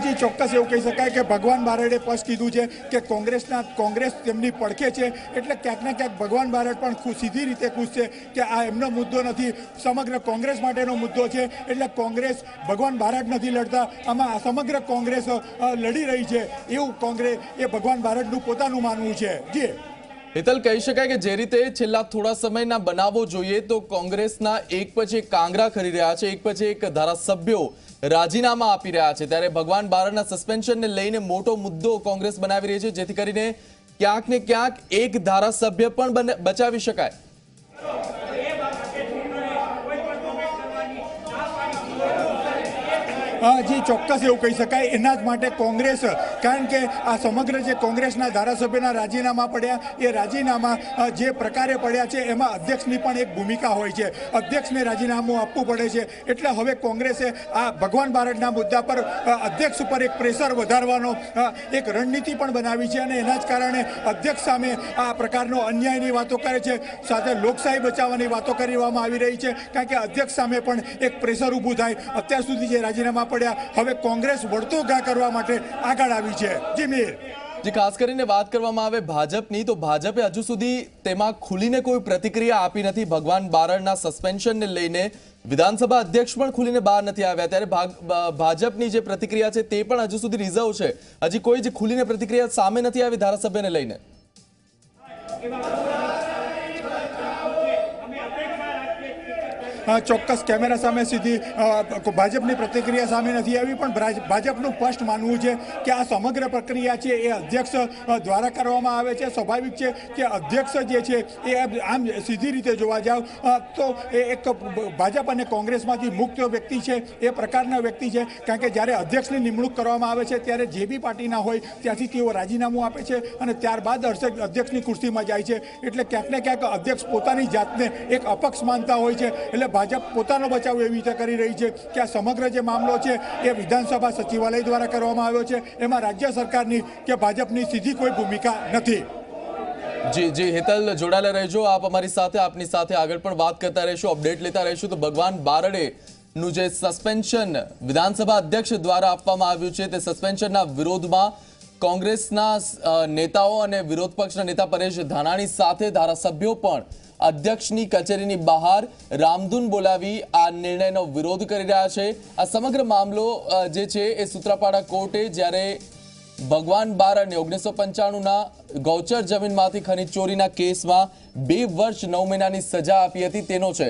જી ચોક્કસ એવું કહી શકાય કે ભગવાન બારડે સ્પષ્ટ કીધું છે કે કોંગ્રેસ તેમની પડખે છે. એટલે ક્યાંક ને ક્યાંક ભગવાન બારડ પણ સીધી રીતે ખુશ છે કે આ એમનો મુદ્દો નથી, સમગ્ર કોંગ્રેસ માટેનો મુદ્દો છે. એટલે કોંગ્રેસ ભગવાન બારડ નથી લડતા, આમાં સમગ્ર કોંગ્રેસ લડી રહી છે એવું કોંગ્રેસ એ ભગવાન બારડનું પોતાનું માનવું છે. જી હેતલ, કહી શકાય કે જે રીતે છેલ્લા થોડા સમયના બનાવો જોઈએ તો કોંગ્રેસના એક પછી એક કાંગરા કરી રહ્યા છે, એક પછી એક ધારાસભ્યો રાજીનામા આપી રહ્યા છે, ત્યારે ભગવાન બારડના સસ્પેન્શનને લઈને મોટો મુદ્દો કોંગ્રેસ બનાવી રહી છે, જેથી કરીને ક્યાંક ને ક્યાંક એક ધારાસભ્ય પણ બચાવી શકાય. જી ચોક્કસ એવું કહી શકાય. એના જ માટે કોંગ્રેસ, કારણ કે આ સમગ્ર જે કોંગ્રેસના ધારાસભ્યના રાજીનામા પડ્યા એ રાજીનામા જે પ્રકારે પડ્યા છે એમાં અધ્યક્ષની પણ એક ભૂમિકા હોય છે, અધ્યક્ષને રાજીનામું આપવું પડે છે. એટલે હવે કોંગ્રેસે આ ભગવાન બારડના મુદ્દા પર અધ્યક્ષ ઉપર એક પ્રેશર વધારવાનો એક રણનીતિ પણ બનાવી છે અને એના જ કારણે અધ્યક્ષ સામે આ પ્રકારનો અન્યાયની વાતો કરે છે, સાથે લોકશાહી બચાવવાની વાતો કરવામાં આવી રહી છે, કારણ કે અધ્યક્ષ સામે પણ એક પ્રેશર ઊભું થાય. અત્યાર સુધી જે રાજીનામા પડ્યા, હવે કોંગ્રેસ વળતો ઘા કરવા માટે આગળ આવી છે. જી મીર. જે ખાસ કરીને વાત કરવામાં આવે ભાજપની, તો ભાજપે હજુ સુધી તેમાં ખુલીને કોઈ પ્રતિક્રિયા આપી નથી. ભગવાન બારડના સસ્પેન્શનને લઈને વિધાનસભા અધ્યક્ષ પણ ખુલીને બહાર નથી આવ્યા, ત્યારે ભાજપની જે પ્રતિક્રિયા છે તે પણ હજુ સુધી રિઝર્વ છે. હજી કોઈ જ ખુલીને પ્રતિક્રિયા સામે નથી આવી ધારાસભ્યને લઈને. ચોક્કસ કેમેરા સામે સીધી ભાજપની પ્રતિક્રિયા સામે નથી આવી, પણ ભાજપનું સ્પષ્ટ માનવું છે કે આ સમગ્ર પ્રક્રિયા છે એ અધ્યક્ષ દ્વારા કરવામાં આવે છે. સ્વાભાવિક છે કે અધ્યક્ષ જે છે એ આમ સીધી રીતે જોવા જાવ તો એ એક ભાજપ અને કોંગ્રેસમાંથી મુક્ત વ્યક્તિ છે, એ પ્રકારના વ્યક્તિ છે, કારણ કે જ્યારે અધ્યક્ષની નિમણૂક કરવામાં આવે છે ત્યારે જે બી પાર્ટીના હોય ત્યાંથી તેઓ રાજીનામું આપે છે અને ત્યારબાદ અધ્યક્ષની કુર્સીમાં જાય છે. એટલે ક્યાંક ને ક્યાંક અધ્યક્ષ પોતાની જાતને એક અપક્ષ માનતા હોય છે. એટલે ભાજપ પોતાનો બચાવ એવી રીતે કરી રહી છે કે આ સમગ્ર જે મામલો છે એ વિધાનસભા સચિવાલય દ્વારા કરવામાં આવ્યો છે, એમાં રાજ્ય સરકારની કે ભાજપની સીધી કોઈ ભૂમિકા નથી. જી હેતલ, જોડાયેલા રહેજો આપ અમારી સાથે, આપની સાથે આગળ પણ વાત કરતા રહીશું, અપડેટ લેતા રહીશું. તો ભગવાન બારડે નું જે સસ્પેન્શન વિધાનસભા અધ્યક્ષ દ્વારા આપવામાં આવ્યું છે તે સસ્પેન્શનના વિરોધમાં કોંગ્રેસના નેતાઓ અને વિરોધ પક્ષના નેતા પરેશ ધાનાણી સાથે ધારાસભ્યો પણ અધ્યક્ષની કચેરીની બહાર રામધૂન બોલાવી આ નિર્ણયનો વિરોધ કરી રહ્યા છે. આ સમગ્ર મામલો જે છે એ સૂત્રાપાડા કોર્ટે જ્યારે ભગવાન બારડને 1995ના ગૌચર જમીનમાંથી ખનીજ ચોરીના કેસમાં 2 વર્ષ 9 મહિનાની સજા આપી હતી તેનો છે.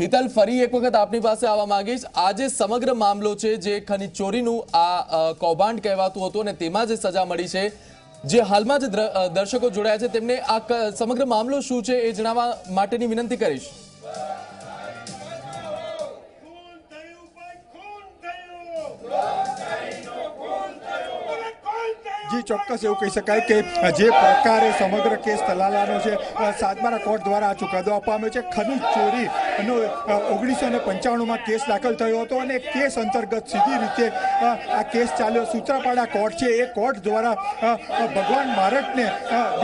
હિતલ, ફરી એક વખત આપની પાસે આવવા માંગીશ. આ જે સમગ્ર મામલો છે, જે ખનીજ ચોરીનું આ કૌભાંડ કહેવાતું હતું અને તેમાં જે સજા મળી છે, જે હાલમાં જે દર્શકો જોડાયા છે તેમને આ સમગ્ર મામલો શું છે એ જણાવવા માટેની વિનંતી કરીશ. જી ચોક્કસ એવું કહી શકાય કે જે પ્રકારે સમગ્ર કેસ તલાલાનો છે, સાતબારા કોર્ટ દ્વારા આ ચુકાદો આપવામાં છે. ખનીજ ચોરીનો 1995માં કેસ દાખલ થયો હતો અને કેસ અંતર્ગત સીધી રીતે આ કેસ ચાલ્યો. સૂત્રાપાડા કોર્ટ છે એ કોર્ટ દ્વારા ભગવાન બારડને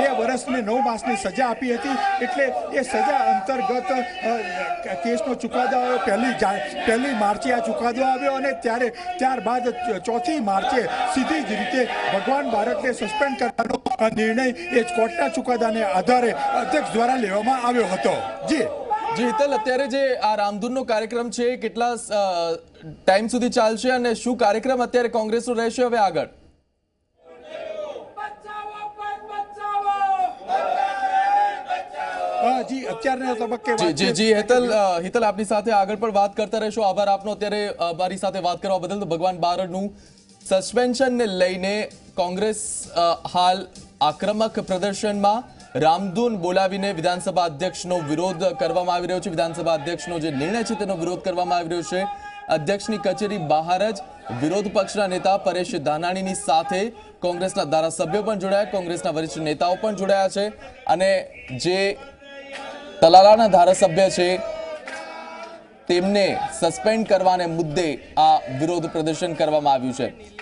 2 વર્ષ ને 9 માસની સજા આપી હતી. એટલે એ સજા અંતર્ગત કેસનો ચુકાદો આવ્યો. પહેલી માર્ચે આ ચુકાદો આવ્યો અને ત્યારબાદ 4મી માર્ચે સીધી જ રીતે ભગવાન બારડને સસ્પેન્ડ કરવાનો નિર્ણય એ કોર્ટના ચુકાદાને આધારે અધ્યક્ષ દ્વારા લેવામાં આવ્યો હતો. જી હિતલ, અત્યારે જે આ રામધૂનનો કાર્યક્રમ છે કેટલા ટાઈમ સુધી ચાલશે અને શું કાર્યક્રમ અત્યારે કોંગ્રેસનો રહેશે હવે આગળ? હજી અત્યારના તબક્કે જી જી જી વાતચીત- હેતલ આપની સાથે આગળ પણ વાત કરતા રહેશો. આભાર આપનો અત્યારે મારી સાથે વાત કરવા બદલ. તો ભગવાન બારડનું સસ્પેન્શનને લઈને કોંગ્રેસ હાલ આક્રમક પ્રદર્શનમાં રામધૂન બોલાવીને વિધાનસભા અધ્યક્ષનો વિરોધ કરવામાં આવી રહ્યો છે. વિધાનસભા અધ્યક્ષનો જે નિર્ણય છે તેનો વિરોધ કરવામાં આવી રહ્યો છે. અધ્યક્ષની કચેરી બહાર જ વિરોધ પક્ષના નેતા પરેશ ધાનાણીની સાથે કોંગ્રેસના ધારાસભ્યો પણ જોડાયા, કોંગ્રેસના વરિષ્ઠ નેતાઓ પણ જોડાયા છે અને જે તલાલાના ધારાસભ્ય છે તેમને સસ્પેન્ડ કરવાને મુદ્દે આ વિરોધ પ્રદર્શન કરવામાં આવ્યું છે.